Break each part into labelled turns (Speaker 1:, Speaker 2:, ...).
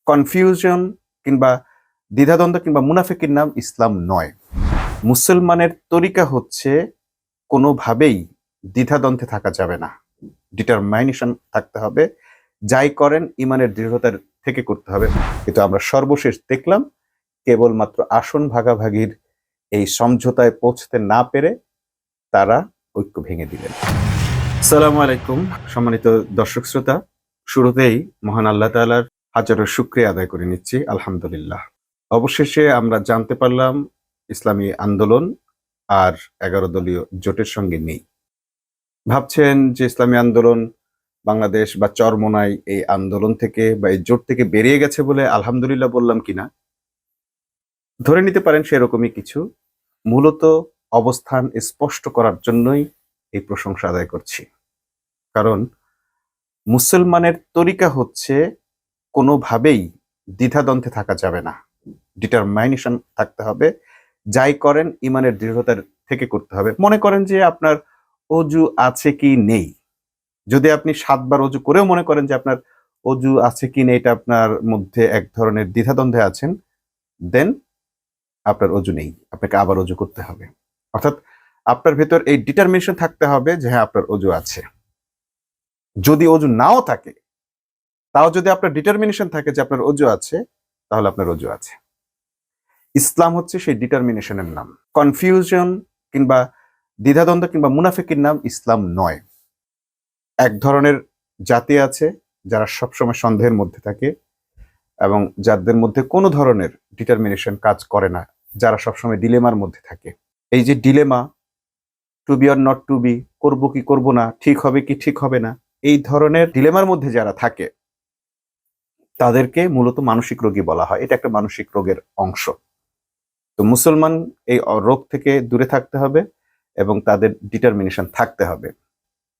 Speaker 1: Confusion কিংবা দ্বিধাদ্বন্দ্ব কিংবা মুনাফিকির নাম ইসলাম নয়। মুসলমানের তরিকা হচ্ছে কোনোভাবেই দ্বিধাদ্বন্দ্বে থাকা যাবে না, ডিটারমাইনেশন থাকতে হবে। যাই করেন ইমানের দৃঢ়তার থেকে করতে হবে। কিন্তু আমরা সর্বশেষ দেখলাম কেবলমাত্র আসন ভাগাভাগির এই সমঝোতায় পৌঁছতে না পেরে তারা ঐক্য ভেঙে দিলেন। আসসালামু আলাইকুম সম্মানিত দর্শক শ্রোতা, শুরুতেই মহান আল্লাহ তাআলার হাজারো শুকরিয়া আদায় করে নিচ্ছি, আলহামদুলিল্লাহ। অবশেষে আমরা জানতে পারলাম ইসলামী আন্দোলন আর 11 দলীয় জোটের সঙ্গে নেই। ভাবছেন যে ইসলামী আন্দোলন বাংলাদেশ বা চরমোনাই এই আন্দোলন থেকে বা এই জোট থেকে বেরিয়ে গেছে বলে আলহামদুলিল্লাহ বললাম কিনা, ধরে নিতে পারেন সেরকমই কিছু। মূলত অবস্থান স্পষ্ট করার জন্যই এই প্রশংসা আদায় করছি। কারণ মুসলমানের তরিকা হচ্ছে কোনোভাবেই দ্বিধাদ্বন্দ্বে থাকা যাবে না, ডিটারমাইনেশন থাকতে হবে। যাই করেন ইমানের দৃঢ়তার থেকে করতে হবে। মনে করেন যে আপনার অজু আছে কি নেই, যদি আপনি 7 বার অজু করেও মনে করেন যে আপনার অজু আছে কি নেই, এটা আপনার মধ্যে এক ধরনের দ্বিধাদ্বন্দ্বে আছেন, দেন আপনার অজু নেই, আপনাকে আবার অজু করতে হবে। অর্থাৎ আপনার ভেতর এই ডিটারমিনেশন থাকতে হবে যে হ্যাঁ আপনার অজু আছে। যদি অজু নাও থাকে, তাও যদি আপনার ডিটারমিনেশন থাকে যে আপনার অজু আছে, তাহলে আপনার অজু আছে। ইসলাম হচ্ছে সেই ডিটারমিনেশনের নাম। কনফিউশন কিংবা দ্বিধাদ্বন্দ্ব কিংবা মুনাফিকির নাম ইসলাম নয়। এক ধরনের জাতি আছে যারা সবসময় সন্দেহের মধ্যে থাকে এবং যাদের মধ্যে কোনো ধরনের ডিটারমিনেশন কাজ করে না, যারা সবসময় ডিলেমার মধ্যে থাকে। এই যে dilemma, to be or not to be, করবো কি করবো না, ঠিক হবে কি ঠিক হবে না, এই ধরনের ডিলেমার মধ্যে যারা থাকে তাদেরকে মূলত মানসিক রোগী বলা হয়। এটা একটা মানসিক রোগের অংশ। তো মুসলমান এই রোগ থেকে দূরে থাকতে হবে এবং তাদের ডিটারমিনেশন থাকতে হবে।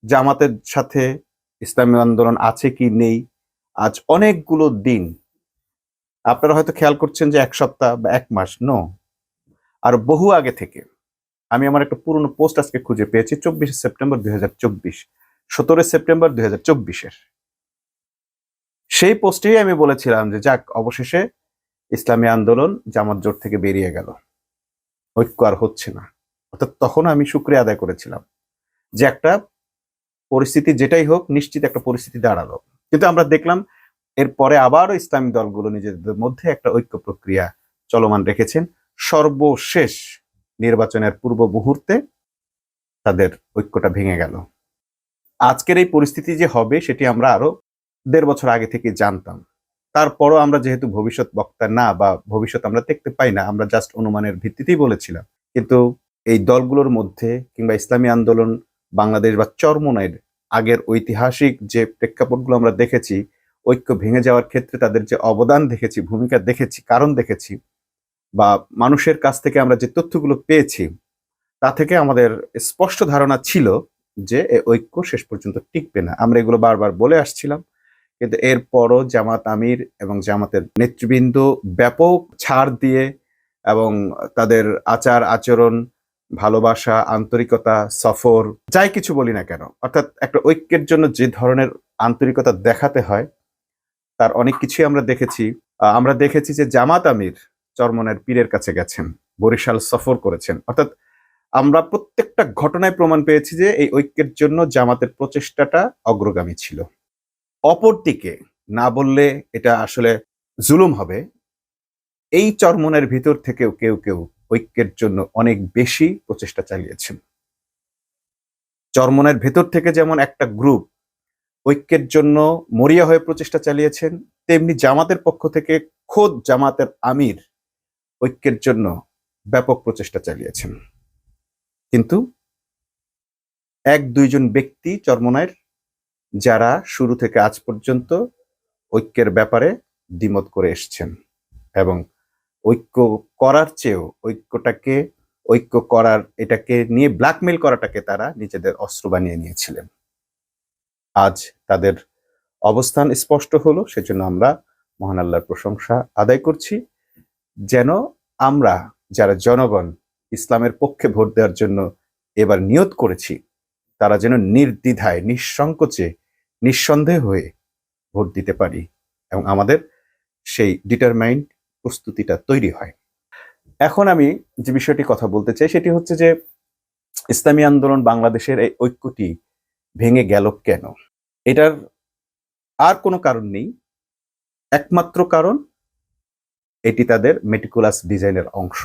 Speaker 1: জামাতের সাথে ইসলামী আন্দোলন আছে কি নেই, আজ অনেকগুলো দিন, আপনারা হয়তো খেয়াল করছেন যে 1 সপ্তাহ বা 1 মাস, নো, আর বহু আগে থেকে। আমি আমার একটা পুরনো পোস্ট আজকে খুঁজে পেয়েছি, 24 সেপ্টেম্বর 2024, 17 সেপ্টেম্বর 2024-এর। সেই পোস্টেই আমি বলেছিলাম যে যাক, অবশেষে ইসলামী আন্দোলন জামাত জোট থেকে বেরিয়ে গেল, ঐক্য আর হচ্ছে না। অর্থাৎ তখন আমি শুকরিয়া আদায় করেছিলাম যে একটা পরিস্থিতি যেটাই হোক, নিশ্চিত একটা পরিস্থিতি দাঁড়ালো। কিন্তু আমরা দেখলাম এরপরে আবারও ইসলামী দলগুলো নিজেদের মধ্যে একটা ঐক্য প্রক্রিয়া চলমান রেখেছেন। সর্বশেষ নির্বাচনের পূর্ব মুহূর্তে তাদের ঐক্যটা ভেঙে গেল। আজকের এই পরিস্থিতি যে হবে সেটি আমরা আরো 1.5 বছর আগে থেকে জানতাম। তারপরও আমরা যেহেতু ভবিষ্যৎ বক্তা না বা ভবিষ্যৎ আমরা দেখতে পাই না, আমরা জাস্ট অনুমানের ভিত্তিতেই বলেছিলাম। কিন্তু এই দলগুলোর মধ্যে কিংবা ইসলামী আন্দোলন বাংলাদেশ বা চরমোনাইয়ের আগের ঐতিহাসিক যে প্রেক্ষাপটগুলো আমরা দেখেছি, ঐক্য ভেঙে যাওয়ার ক্ষেত্রে তাদের যে অবদান দেখেছি, ভূমিকা দেখেছি, কারণ দেখেছি, বা মানুষের কাছ থেকে আমরা যে তথ্যগুলো পেয়েছি, তা থেকে আমাদের স্পষ্ট ধারণা ছিল যে এই ঐক্য শেষ পর্যন্ত টিকবে না। আমরা এগুলো বারবার বলে আসছিলাম, কিন্তু এরপরও জামাত আমির এবং জামাতের নেতৃবৃন্দ ব্যাপক ছাড় দিয়ে এবং তাদের আচার আচরণ, ভালোবাসা, আন্তরিকতা, সফর, যাই কিছু বলি না কেন, অর্থাৎ একটা ঐক্যের জন্য যে ধরনের আন্তরিকতা দেখাতে হয় তার অনেক কিছুই আমরা দেখেছি। আমরা দেখেছি যে জামাত আমির চরমনের পীরের কাছে গেছেন, বরিশাল সফর করেছেন। অর্থাৎ আমরা প্রত্যেকটা ঘটনায় প্রমাণ পেয়েছি যে এই ঐক্যের জন্য জামাতের প্রচেষ্টাটা অগ্রগামী ছিল। অপরদিকে না বললে এটা আসলে জুলুম হবে, এই চরমনের ভিতর থেকেও কেউ কেউ ঐক্যের জন্য অনেক বেশি প্রচেষ্টা চালিয়েছেন। চরমনের ভেতর থেকে যেমন একটা গ্রুপ ঐক্যের জন্য মরিয়া হয়ে প্রচেষ্টা চালিয়েছেন, তেমনি জামাতের পক্ষ থেকে খোদ জামাতের আমির ঐক্যের জন্য ব্যাপক প্রচেষ্টা চালিয়েছেন। কিন্তু 1-2 জন ব্যক্তি চরমনায়ের যারা শুরু থেকে আজ পর্যন্ত ঐক্যের ব্যাপারে দ্বিমত করে এসছেন এবং ঐক্য করার চেয়েও ঐক্য করার এটাকে নিয়ে ব্ল্যাকমেল করাটাকে তারা নিজেদের অস্ত্র বানিয়ে নিয়েছিলেন। আজ তাদের অবস্থান স্পষ্ট হলো, সেজন্য আমরা মহান আল্লাহর প্রশংসা আদায় করছি। যেন আমরা যারা জনগণ ইসলামের পক্ষে ভোট দেওয়ার জন্য এবার নিয়ত করেছি, তারা যেন নির্দ্বিধায়, নিঃসংকোচে, নিঃসন্দেহ হয়ে ভোট দিতে পারি এবং আমাদের সেই ডিটারমাইন্ড প্রস্তুতিটা তৈরি হয়। এখন আমি যে বিষয়টি কথা বলতে চাই সেটি হচ্ছে যে ইসলামী আন্দোলন বাংলাদেশের এই ঐক্যটি ভেঙে গেল কেন? এটার আর কোনো কারণ নেই, একমাত্র কারণ এটি তাদের মেটিকুলাস ডিজাইনের অংশ।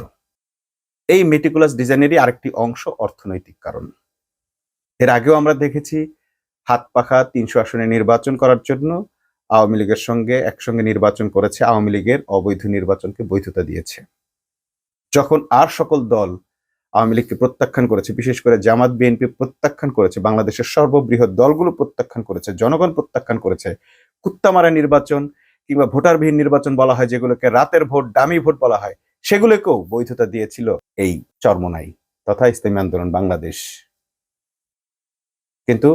Speaker 1: এই মেটিকুলাস ডিজাইনেরই আরেকটি অংশ অর্থনৈতিক কারণ। এর আগেও আমরা দেখেছি হাত পাখা ৩০০ আসনে নির্বাচন করার জন্য আওয়ামী লীগের সঙ্গে একসঙ্গে নির্বাচন করেছে, আওয়ামী লীগের অবৈধ নির্বাচনকে বৈধতা দিয়েছে। যখন আর সকল দল আওয়ামী লীগকে প্রত্যাখ্যান করেছে, বিশেষ করে জামাত বিএনপি প্রত্যাখ্যান করেছে, বাংলাদেশের সর্ববৃহৎ দলগুলো প্রত্যাখ্যান করেছে, জনগণ প্রত্যাখ্যান করেছে, কুত্তামারা নির্বাচন কিংবা ভোটারবিহীন নির্বাচন বলা হয়, যেগুলোকে রাতের ভোট, ডামি ভোট বলা হয়, সেগুলোকেও বৈধতা দিয়েছিল এই চরমোনাই তথা ইসলামী আন্দোলন বাংলাদেশ। কিন্তু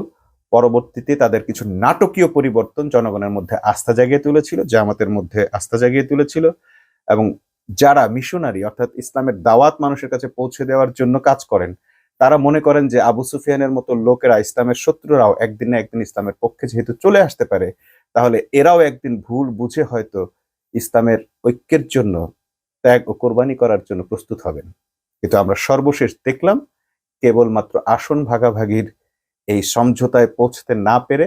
Speaker 1: পরবর্তীতে তাদের কিছু নাটকীয় পরিবর্তন জনগণের মধ্যে আস্থা জাগিয়ে তুলেছিল, জামাতের মধ্যে আস্থা জাগিয়ে তুলেছিল, এবং যারা মিশনারি অর্থাৎ ইসলামের দাওয়াত মানুষের কাছে পৌঁছে দেওয়ার জন্য কাজ করেন, তারা মনে করেন যে আবু সুফিয়ানের মতো লোকেরা, ইসলামের শত্রুরাও একদিন না একদিন ইসলামের পক্ষে যেহেতু চলে আসতে পারে, তাহলে এরাও একদিন ভুল বুঝে হয়তো ইসলামের ঐক্যের জন্য ত্যাগ ও কোরবানি করার জন্য প্রস্তুত হবেন। কিন্তু আমরা সর্বশেষ দেখলাম কেবলমাত্র আসন ভাগাভাগির এই সমঝোতায় পৌঁছতে না পেরে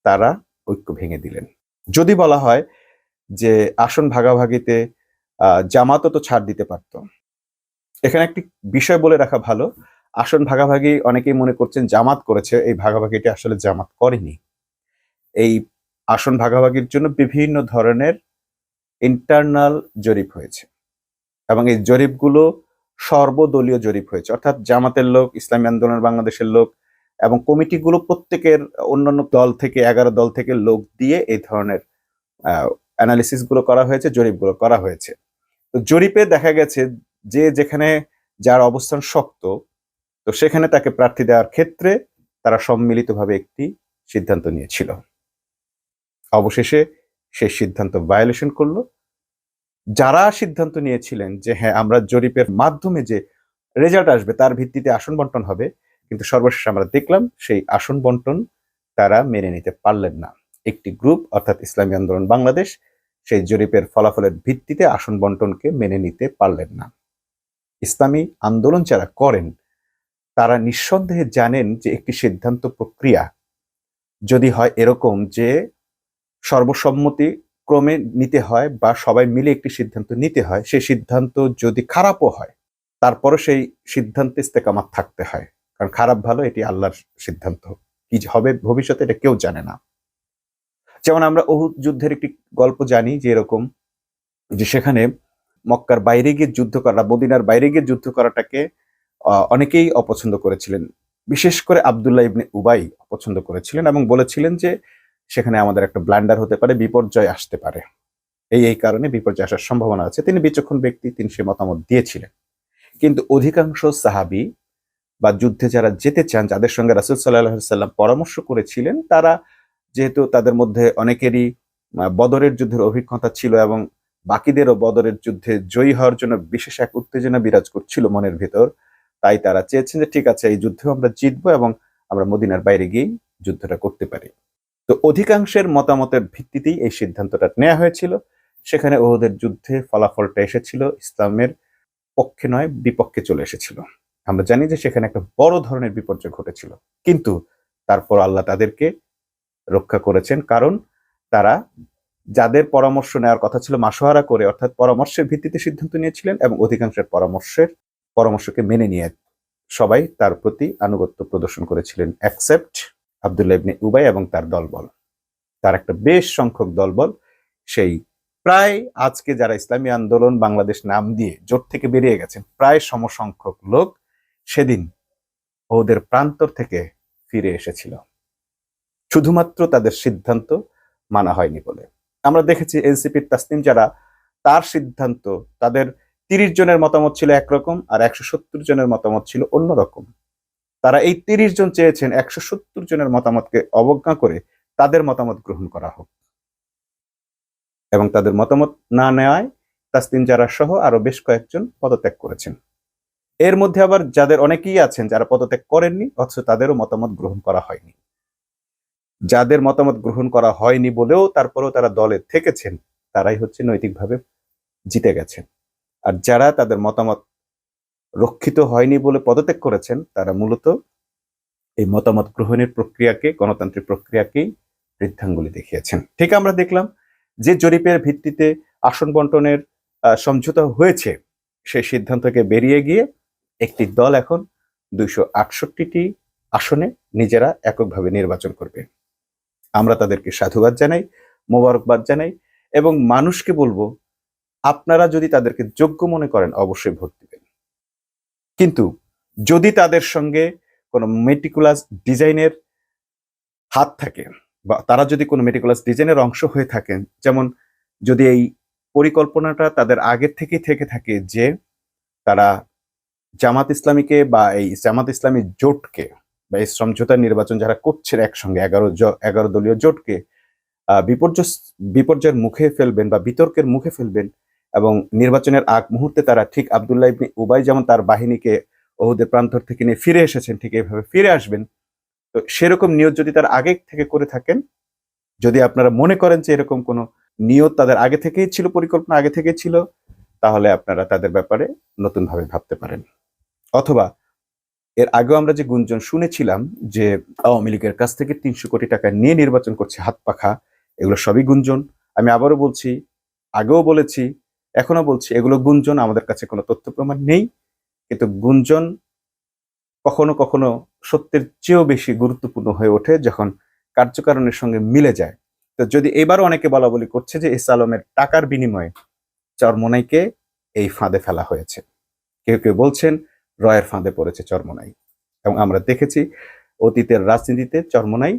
Speaker 1: তারা ঐক্য ভেঙে দিলেন। যদি বলা হয় যে আসন ভাগাভাগিতে জামাতও তো ছাড় দিতে পারত, এখানে একটি বিষয় বলে রাখা ভালো, আসন ভাগাভাগি অনেকেই মনে করছেন জামাত করেছে, এই ভাগাভাগিটি আসলে জামাত করেনি। এই আসন ভাগাভাগির জন্য বিভিন্ন ধরনের ইন্টারনাল জরিপ হয়েছে এবং এই জরিপগুলো সর্বদলীয় জরিপ হয়েছে, অর্থাৎ জামাতের লোক, ইসলামী আন্দোলন বাংলাদেশের লোক এবং কমিটিগুলো প্রত্যেকের অন্যান্য দল থেকে 11 দল থেকে লোক দিয়ে এই ধরনের অ্যানালিসিস গুলো করা হয়েছে, জরিপগুলো করা হয়েছে। তো জরিপে দেখা গেছে যে যেখানে যার অবস্থান শক্ত, তো সেখানে তাকে প্রার্থী দেওয়ার ক্ষেত্রে তারা সম্মিলিতভাবে একটি সিদ্ধান্ত নিয়েছিল। অবশেষে সেই সিদ্ধান্ত ভায়োলেশন করলো। যারা সিদ্ধান্ত নিয়েছিলেন যে হ্যাঁ আমরা জরিপের মাধ্যমে যে রেজাল্ট আসবে তার ভিত্তিতে আসন বন্টন হবে, কিন্তু সর্বশেষ আমরা দেখলাম সেই আসন বন্টন তারা মেনে নিতে পারলেন না। একটি গ্রুপ অর্থাৎ ইসলামী আন্দোলন বাংলাদেশ সেই জরিপের ফলাফলের ভিত্তিতে আসন বন্টনকে মেনে নিতে পারলেন না। ইসলামী আন্দোলন যারা করেন তারা নিঃসন্দেহে জানেন যে একটি সিদ্ধান্ত প্রক্রিয়া যদি হয় এরকম যে সর্বসম্মতি ক্রমে নিতে হয় বা সবাই মিলে একটি সিদ্ধান্ত নিতে হয়, সেই সিদ্ধান্ত যদি খারাপও হয় তারপরও সেই সিদ্ধান্তে ইস্তেকামাত থাকতে হয়, কারণ খারাপ ভালো এটি আল্লাহর সিদ্ধান্ত, কি হবে ভবিষ্যতে এটা কেউ জানে না। যেমন আমরা উহুদ যুদ্ধের একটি গল্প জানি যে এরকম যে সেখানে মক্কার বাইরে গিয়ে যুদ্ধ করা, মদিনার বাইরে গিয়ে যুদ্ধ করাটাকে অনেকেই অপছন্দ করেছিলেন, বিশেষ করে আব্দুল্লাহ ইবনে উবাই অপছন্দ করেছিলেন এবং বলেছিলেন যে সেখানে আমাদের একটা ব্লান্ডার হতে পারে, বিপর্যয় আসতে পারে, এই কারণে বিপর্যয় আসার সম্ভাবনা আছে। তিনি বিচক্ষণ ব্যক্তি, তিনি সে মতামত দিয়েছিলেন। কিন্তু অধিকাংশ সাহাবী বা যুদ্ধে যারা যেতে চান, যাদের সঙ্গে রাসূল সাল্লাল্লাহু আলাইহি সাল্লাম পরামর্শ করেছিলেন, তারা যেহেতু তাদের মধ্যে অনেকেরই বদরের যুদ্ধের অভিজ্ঞতা ছিল এবং বাকিদেরও বদরের যুদ্ধে জয়ী হওয়ার জন্য বিশেষ এক উত্তেজনা বিরাজ করছিল মনের ভিতর, তাই তারা চেয়েছেন যে ঠিক আছে এই যুদ্ধেও আমরা জিতবো এবং আমরা মদিনার বাইরে গিয়েই যুদ্ধটা করতে পারি। তো অধিকাংশের মতামতের ভিত্তিতেই এই সিদ্ধান্তটা নেওয়া হয়েছিল। সেখানে উহুদের যুদ্ধে ফলাফলটা এসেছিল ইসলামের পক্ষে নয়, বিপক্ষে চলে এসেছিল। আমরা জানি যে সেখানে একটা বড় ধরনের বিপর্যয় ঘটেছিল, কিন্তু তারপর আল্লাহ তাদেরকে রক্ষা করেছেন, কারণ তারা যাদের পরামর্শ নেওয়ার কথা ছিল মাশওয়ারা করে, অর্থাৎ পরামর্শের ভিত্তিতে সিদ্ধান্ত নিয়েছিলেন এবং অধিকাংশের পরামর্শকে মেনে নিয়ে সবাই তার প্রতি আনুগত্য প্রদর্শন করেছিলেন, অ্যাকসেপ্ট আব্দুল্লাহ ইবনে উবাই এবং তার দলবল। তার একটা বেশ সংখ্যক দলবল সেই প্রায় আজকে যারা ইসলামী আন্দোলন বাংলাদেশ নাম দিয়ে জোট থেকে বেরিয়ে গেছেন, প্রায় সমসংখ্যক লোক সেদিন ওদের প্রান্তর থেকে ফিরে এসেছিল, শুধুমাত্র তাদের সিদ্ধান্ত মানা হয়নি বলে। আমরা দেখেছি এনসিপির তাসনিম যারা, তার সিদ্ধান্ত, তাদের 30 জনের মতামত ছিল একরকম আর 170 জনের মতামত ছিল অন্যরকম। তারা এই 30 জন চেয়েছেন 170 জনের মতামতকে অবজ্ঞা করে তাদের মতামত গ্রহণ করা হোক, এবং তাদের মতামত না নেওয়ায় তাসনিম যারা সহ আরো বেশ কয়েকজন পদত্যাগ করেছেন। এর মধ্যে আবার যাদের অনেকেই আছেন যারা পদত্যাগ করেননি, অথচ তাদেরও মতামত গ্রহণ করা হয়নি। যাদের মতামত গ্রহণ করা হয়নি বলেও তারপরেও তারা দলে থেকেছেন, তারাই হচ্ছে নৈতিকভাবে জিতে গেছেন। আর যারা তাদের মতামত রক্ষিত হয়নি বলে পদত্যাগ করেছেন, তারা মূলত এই মতামত গ্রহণের প্রক্রিয়াকে, গণতান্ত্রিক প্রক্রিয়াকেই বৃদ্ধাঙ্গুলি দেখিয়েছেন। ঠিক আমরা দেখলাম যে জরিপের ভিত্তিতে আসন বন্টনের সমঝোতা হয়েছে, সেই সিদ্ধান্তকে বেরিয়ে গিয়ে একটি দল এখন 268টি আসনে নিজেরা এককভাবে নির্বাচন করবে। আমরা তাদেরকে সাধুবাদ জানাই, মোবারকবাদ জানাই এবং মানুষকে বলবো, আপনারা যদি তাদেরকে যোগ্য মনে করেন অবশ্যই ভোট দিবেন। কিন্তু যদি তাদের সঙ্গে কোনো মেটিকুলাস ডিজাইনের হাত থাকে, বা তারা যদি কোনো মেটিকুলাস ডিজাইনের অংশ হয়ে থাকেন, যেমন যদি এই পরিকল্পনাটা তাদের আগের থেকেই থেকে থাকে যে তারা জামাত ইসলামীকে বা এই জামাত ইসলামী জোটকে বা এই সমঝোতা নির্বাচন যারা করছে একসঙ্গে 11 দলীয় জোটকে বিপর্যয়ের মুখে ফেলবেন বা বিতর্কের মুখে ফেলবেন, এবং নির্বাচনের আগ মুহূর্তে তারা ঠিক আব্দুল্লাহ ইবনে উবাই যেমন তার বাহিনীকে ওহুদের প্রান্তর থেকে নিয়ে ফিরে এসেছেন, ঠিক এইভাবে ফিরে আসবেন। তো সেরকম নিয়ত যদি তার আগে থেকে করে থাকেন, যদি আপনারা মনে করেন যে এরকম কোনো নিয়ত তাদের আগে থেকেই ছিল, পরিকল্পনা আগে থেকেই ছিল, তাহলে আপনারা তাদের ব্যাপারে নতুনভাবে ভাবতে পারেন। অথবা এর আগেও আমরা যে গুঞ্জন শুনেছিলাম যে আওয়ামী লীগের কাছ থেকে 300 কোটি টাকা নিয়ে নির্বাচন করছে হাত পাখা, এগুলো সবই গুঞ্জন। আমি আবারও বলছি, আগেও বলেছি, এখনো বলছি, এগুলো গুঞ্জন, আমাদের কাছে কোনো তথ্য প্রমাণ নেই। কিন্তু গুঞ্জন কখনো কখনো সত্যের চেয়েও বেশি গুরুত্বপূর্ণ হয়ে ওঠে যখন কার্যকারণের সঙ্গে মিলে যায়। তো যদি এবারও অনেকে বলা বলি করছে যে এস আলমের টাকার বিনিময়ে চরমোনাইকে এই ফাঁদে ফেলা হয়েছে, কেউ কেউ বলছেন রয়ের ফাঁদে পড়েছে চরমোনাই। এবং আমরা দেখেছি অতীতের রাজনীতিতে চরমোনাই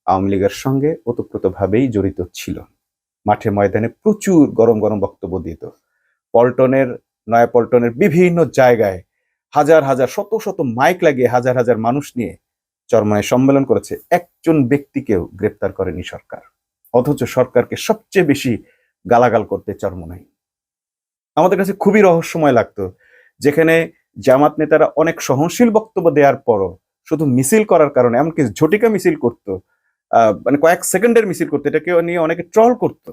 Speaker 1: আওয়ামী লীগের সঙ্গে ওতপ্রোতভাবেই জড়িত ছিল। মাঠে ময়দানে প্রচুর গরম গরম বক্তব্য দিত। নয়াপল্টনের বিভিন্ন জায়গায় হাজার হাজার শত শত মাইক লাগিয়ে হাজার হাজার মানুষ নিয়ে চরমোনাই সম্মেলন করেছে। একজন ব্যক্তিকেও গ্রেপ্তার করেনি সরকার, অথচ সরকারকে সবচেয়ে বেশি গালাগাল করতে চরমোনাই। আমাদের কাছে খুবই রহস্যময় লাগতো, যেখানে জামাত নেতারা অনেক সহনশীল বক্তব্য দেওয়ার পরও শুধু মিছিল করার কারণে, এমনকি ঝটিকা মিছিল করতো, মানে কয়েক সেকেন্ডের মিছিল করতো, এটাকে নিয়ে অনেকে ট্রল করতো,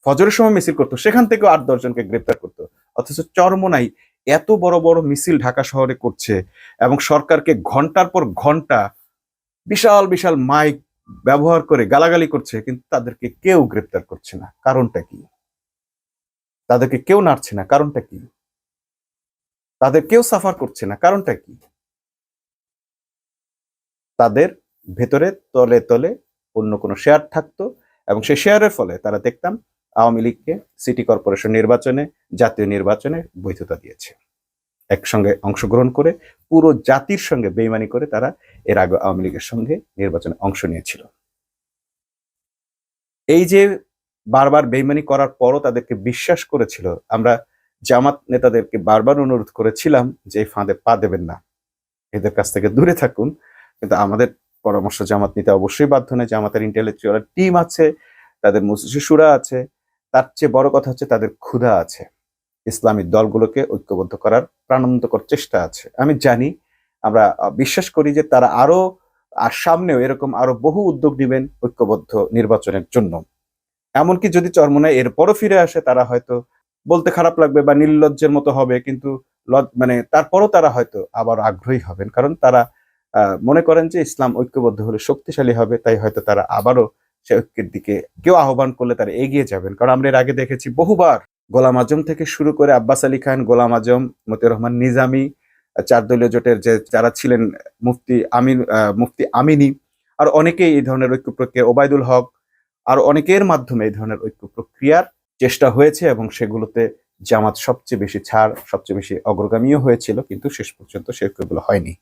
Speaker 1: ফজরের সময় মিছিল করতো, সেখান থেকেও 8-10 জনকে গ্রেপ্তার করতো। অথচ চরমোনাই এত বড় বড় মিছিল ঢাকা শহরে করছে এবং সরকারকে ঘন্টার পর ঘন্টা বিশাল বিশাল মাইক ব্যবহার করে গালাগালি করছে, কিন্তু তাদেরকে কেউ গ্রেপ্তার করছে না। কারণটা কি? তাদেরকে কেউ নাড়ছে না, কারণটা কি? তাদের কেউ সাফার করছে না, কারণটা কি? তাদের ভেতরে তলে তলে অন্য কোনো শেয়ার থাকতো, এবং সেই শেয়ারের ফলে তারা দেখতাম আওয়ামী লীগকে সিটি কর্পোরেশন নির্বাচনে, জাতীয় নির্বাচনে বৈধতা দিয়েছে। একসঙ্গে অংশগ্রহণ করে পুরো জাতির সঙ্গে বেইমানি করে তারা এর আগে আওয়ামী লীগের সঙ্গে নির্বাচনে অংশ নিয়েছিল। এই যে বারবার বেইমানি করার পরও তাদেরকে বিশ্বাস করেছিল, আমরা জামাত নেতাদেরকে বারবার অনুরোধ করেছিলাম যে এই ফাঁদে পা দেবেন না, এদের কাছ থেকে দূরে থাকুন। কিন্তু আমাদের পরামর্শ জামাত নিতে অবশ্যই বাধ্য নয়। জামাতের ইন্টেলেকচুয়াল টিম আছে, তাদের মজলিসে শুরা আছে, তার চেয়ে বড় কথা হচ্ছে তাদের ক্ষুধা আছে, ইসলামী দলগুলোকে ঐক্যবদ্ধ করার প্রাণান্তকর চেষ্টা আছে। আমি জানি, আমরা বিশ্বাস করি যে তারা আরো আর সামনেও এরকম আরো বহু উদ্যোগ নেবেন ঐক্যবদ্ধ নির্বাচনের জন্য। এমনকি যদি চরমোনাই এরপরও ফিরে আসে, তারা হয়তো বলতে খারাপ লাগবে বা নির্লজ্জের মতো হবে, কিন্তু মানে তারপরও তারা হয়তো আবার আগ্রহী হবেন, কারণ তারা মনে করেন যে ইসলাম ঐক্যবদ্ধ হলে শক্তিশালী হবে। তাই হয়তো তারা আবারও সে ঐক্যের দিকে কেউ আহ্বান করলে তারা এগিয়ে যাবেন। কারণ আমরা এর আগে দেখেছি বহুবার গোলাম আজম থেকে শুরু করে আব্বাস আলী খান, গোলাম আজম, মতিউর রহমান নিজামী, 4 দলীয় জোটের যে যারা ছিলেন, মুফতি আমিনী, আর অনেকেই এই ধরনের ঐক্য প্রক্রিয়া, ওবায়দুল হক, আর অনেকের মাধ্যমে এই ধরনের ঐক্য প্রক্রিয়ার চেষ্টা হয়েছে, এবং সেগুলোতে জামাত সবচেয়ে বেশি ছাড়, সবচেয়ে বেশি অগ্রগামীও হয়েছিল, কিন্তু শেষ পর্যন্ত সে ঐক্যগুলো হয়নি।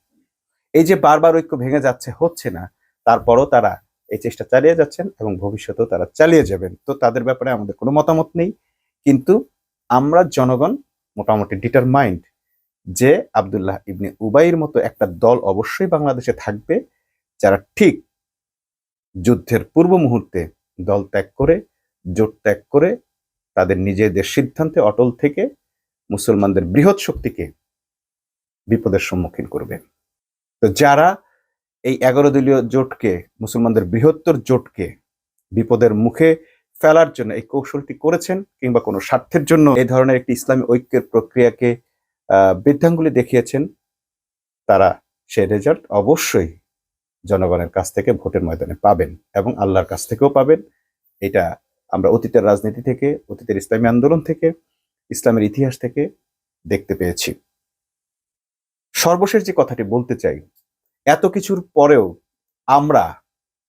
Speaker 1: এই যে বারবার ঐক্য ভেঙে যাচ্ছে, হচ্ছে না, তারপরও তারা এই চেষ্টা চালিয়ে যাচ্ছেন এবং ভবিষ্যতেও তারা চালিয়ে যাবেন। তো তাদের ব্যাপারে আমাদের কোনো মতামত নেই, কিন্তু আমরা জনগণ মোটামুটি ডিটারমাইন্ড যে আব্দুল্লাহ ইবনে উবাইয়ের মতো একটা দল অবশ্যই বাংলাদেশে থাকবে, যারা ঠিক যুদ্ধের পূর্ব মুহূর্তে দল ত্যাগ করে, জোট ত্যাগ করে, তাদের নিজেদের সিদ্ধান্তে অটল থেকে মুসলমানদের বৃহৎ শক্তিকে বিপদের সম্মুখীন করবে। তো যারা এই 11 দলীয় জোটকে, মুসলমানদের বৃহত্তর জোটকে বিপদের মুখে ফেলার জন্য এই কৌশলটি করেছেন কিংবা কোনো স্বার্থের জন্য এই ধরনের একটি ইসলামী ঐক্যের প্রক্রিয়াকে বৃদ্ধাঙ্গুলি দেখিয়েছেন, তারা সে রেজাল্ট অবশ্যই জনগণের কাছ থেকে ভোটের ময়দানে পাবেন এবং আল্লাহর কাছ থেকেও পাবেন। এটা আমরা অতীতের রাজনীতি থেকে, অতীতের ইসলামী আন্দোলন থেকে, ইসলামের ইতিহাস থেকে দেখতে পেয়েছি। সর্বশেষ যে কথাটি বলতে চাই, এত কিছুর পরেও আমরা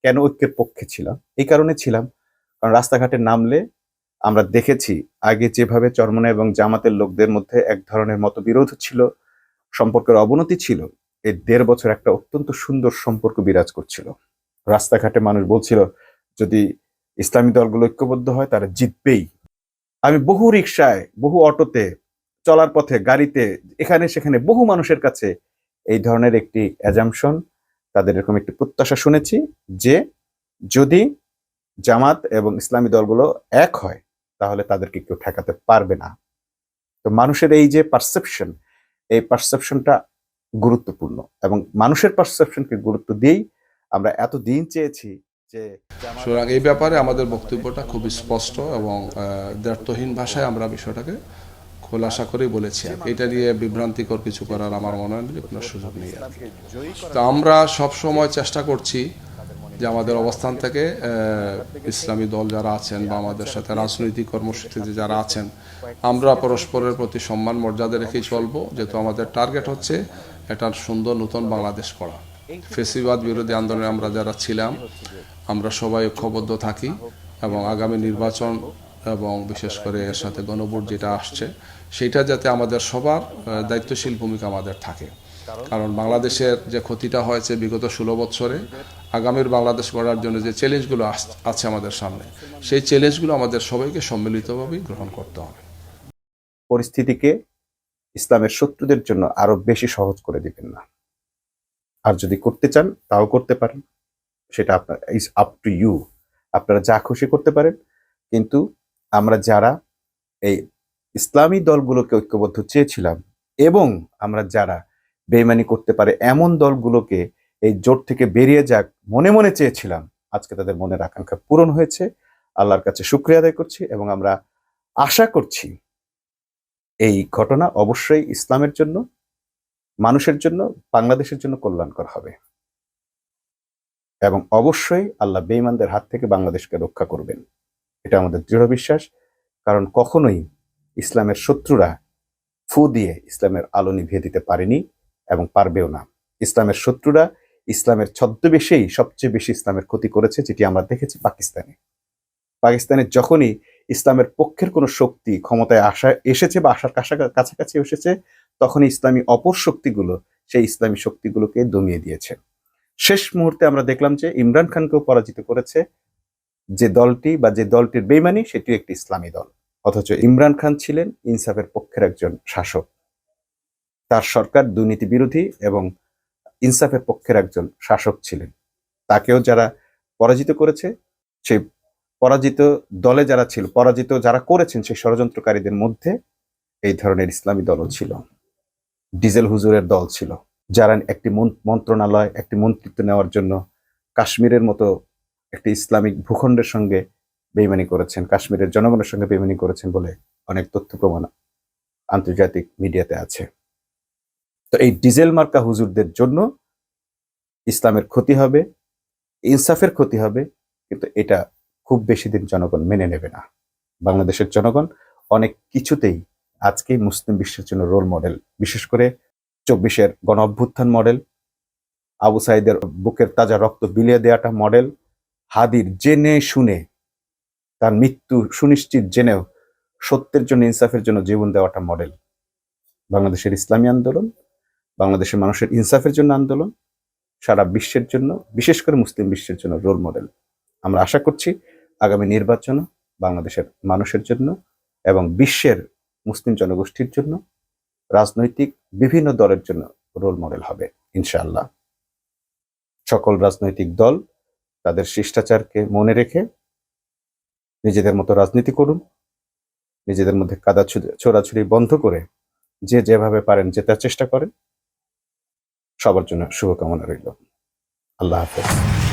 Speaker 1: কেন ঐক্যের পক্ষে ছিলাম? এই কারণে ছিলাম কারণ রাস্তাঘাটে নামলে আমরা দেখেছি আগে যেভাবে চরমোনাই এবং জামাতের লোকদের মধ্যে এক ধরনের মতবিরোধ ছিল, সম্পর্কের অবনতি ছিল, এই 1.5 বছর একটা অত্যন্ত সুন্দর সম্পর্ক বিরাজ করছিল। রাস্তাঘাটে মানুষ বলছিল যদি ইসলামী দলগুলো ঐক্যবদ্ধ হয় তারা জিতবেই। আমি বহু রিকশায়, বহু অটোতে, চলার পথে, গাড়িতে, এখানে সেখানে বহু মানুষের কাছে এই ধরনের একটি অ্যাজাম্পশন, তাদের এরকম একটি প্রত্যাশা শুনেছি যে যদি জামাত এবং ইসলামী দলগুলো এক হয় তাহলে তাদেরকে কেউ ঠেকাতে পারবে না। তো মানুষের এই যে পারসেপশন, এই পারসেপশনটা গুরুত্বপূর্ণ এবং মানুষের পারসেপশনকে গুরুত্ব দিয়েই আমরা এতদিন চেয়েছি যে
Speaker 2: সুতরাং এই ব্যাপারে আমাদের বক্তব্যটা খুবই স্পষ্ট এবং দ্ব্যর্থহীন ভাষায় আমরা বিষয়টাকে খোলাসা করেই বলেছি। এটা নিয়ে বিভ্রান্তিকর কিছু করার আমার মনে হয় কোনো সুযোগ নেই। তো আমরা সব সময় চেষ্টা করছি যে আমাদের অবস্থান থেকে ইসলামী দল যারা আছেন বা আমাদের সাথে রাজনৈতিক কর্মসূচিতে যারা আছেন, আমরা পরস্পরের প্রতি সম্মান মর্যাদা রেখেই চলবো, যেহেতু আমাদের টার্গেট হচ্ছে একটা সুন্দর নতুন বাংলাদেশ গড়া। ফ্যাসিবাদ বিরোধী আন্দোলনে আমরা যারা ছিলাম আমরা সবাই ঐক্যবদ্ধ থাকি এবং আগামী নির্বাচন এবং বিশেষ করে এর সাথে গণভোট যেটা আসছে সেটা যাতে আমাদের সবার দায়িত্বশীল ভূমিকা আমাদের থাকে। কারণ বাংলাদেশের যে ক্ষতিটা হয়েছে বিগত 16 বছরে, আগামীর বাংলাদেশ গড়ার জন্য যে চ্যালেঞ্জগুলো আছে আমাদের সামনে, সেই চ্যালেঞ্জগুলো আমাদের সবাইকে সম্মিলিতভাবেই গ্রহণ করতে হবে।
Speaker 1: পরিস্থিতিকে ইসলামের শত্রুদের জন্য আরো বেশি সহজ করে দিবেন না। আর যদি করতে চান তাও করতে পারেন, সেটা আপনার ইজ আপ টু ইউ, আপনারা যা খুশি করতে পারেন। কিন্তু আমরা যারা এই ইসলামী দলগুলোকে ঐক্যবদ্ধ চেয়েছিলাম এবং আমরা যারা বেইমানি করতে পারে এমন দলগুলোকে এই জোট থেকে বেরিয়ে যাক মনে মনে চেয়েছিলাম, আজকে তাদের মনের আকাঙ্ক্ষা পূরণ হয়েছে। আল্লাহর কাছে শুকরিয়া আদায় করছি এবং আমরা আশা করছি এই ঘটনা অবশ্যই ইসলামের জন্য, মানুষের জন্য, বাংলাদেশের জন্য কল্যাণকর হবে এবং অবশ্যই আল্লাহ বেঈমানদের হাত থেকে বাংলাদেশকে রক্ষা করবেন, এটা আমাদের দৃঢ় বিশ্বাস। কারণ কখনোই ইসলামের শত্রুরা ফু দিয়ে ইসলামের আলো নিভিয়ে দিতে পারেনি এবং পারবেও না। ইসলামের শত্রুরা ইসলামের ছদ্মবেশেই সবচেয়ে বেশি ইসলামের ক্ষতি করেছে, যেটি আমরা দেখেছি পাকিস্তানে যখনই ইসলামের পক্ষের কোনো শক্তি ক্ষমতায় এসেছে বা আসার কাছাকাছি এসেছে, তখনই ইসলামী অপর শক্তিগুলো সেই ইসলামী শক্তিগুলোকে দমিয়ে দিয়েছে। শেষ মুহূর্তে আমরা দেখলাম যে ইমরান খানকেও পরাজিত করেছে যে দলটি বা যে দলটির বেইমানি, সেটিও একটি ইসলামী দল। অথচ ইমরান খান ছিলেন ইনসাফের পক্ষের একজন শাসক, তার সরকার দুর্নীতি বিরোধী এবং ইনসাফের পক্ষের একজন শাসক ছিলেন। তাকেও যারা পরাজিত করেছে, সেই পরাজিত দলে যারা ছিল, পরাজিত যারা করেছেন সেই ষড়যন্ত্রকারীদের মধ্যে এই ধরনের ইসলামী দলও ছিল, ডিজেল হুজুরের দল ছিল, যারা একটি মন্ত্রণালয়, একটি মন্ত্রিত্ব নেওয়ার জন্য কাশ্মীরের মতো একটি ইসলামিক ভূখণ্ডের সঙ্গে বেইমানি করেছেন, কাশ্মীরের জনগণের সঙ্গে বেইমানি করেছেন বলে অনেক তথ্য প্রমাণ আন্তর্জাতিক মিডিয়াতে আছে। তো এই ডিজেল মার্কা হুজুরদের জন্য ইসলামের ক্ষতি হবে, ইনসাফের ক্ষতি হবে, কিন্তু এটা খুব বেশি দিন জনগণ মেনে নেবে না। বাংলাদেশের জনগণ অনেক কিছুতেই আজকে মুসলিম বিশ্বের জন্য রোল মডেল, বিশেষ করে 24-এর গণ অভ্যুত্থান মডেল, আবু সাইদের বুকের তাজা রক্ত বিলিয়ে দেওয়াটা মডেল, হাদির জেনে শুনে তার মৃত্যু সুনিশ্চিত জেনেও সত্যের জন্য, ইনসাফের জন্য জীবন দেওয়াটা মডেল। বাংলাদেশের ইসলামী আন্দোলন, বাংলাদেশের মানুষের ইনসাফের জন্য আন্দোলন, সারা বিশ্বের জন্য, বিশেষ করে মুসলিম বিশ্বের জন্য রোল মডেল। আমরা আশা করছি আগামী নির্বাচন বাংলাদেশের মানুষের জন্য এবং বিশ্বের মুসলিম জনগোষ্ঠীর জন্য, রাজনৈতিক বিভিন্ন দলের জন্য রোল মডেল হবে ইনশাআল্লাহ। সকল রাজনৈতিক দল তাদের শিষ্টাচারকে মনে রেখে নিজেদের মতো রাজনীতি করুন, নিজেদের মধ্যে কাদা ছোড়াছুড়ি বন্ধ করে যে যেভাবে পারেন জেতার চেষ্টা করেন। সবার জন্য শুভকামনা রইল। আল্লাহ হাফেজ।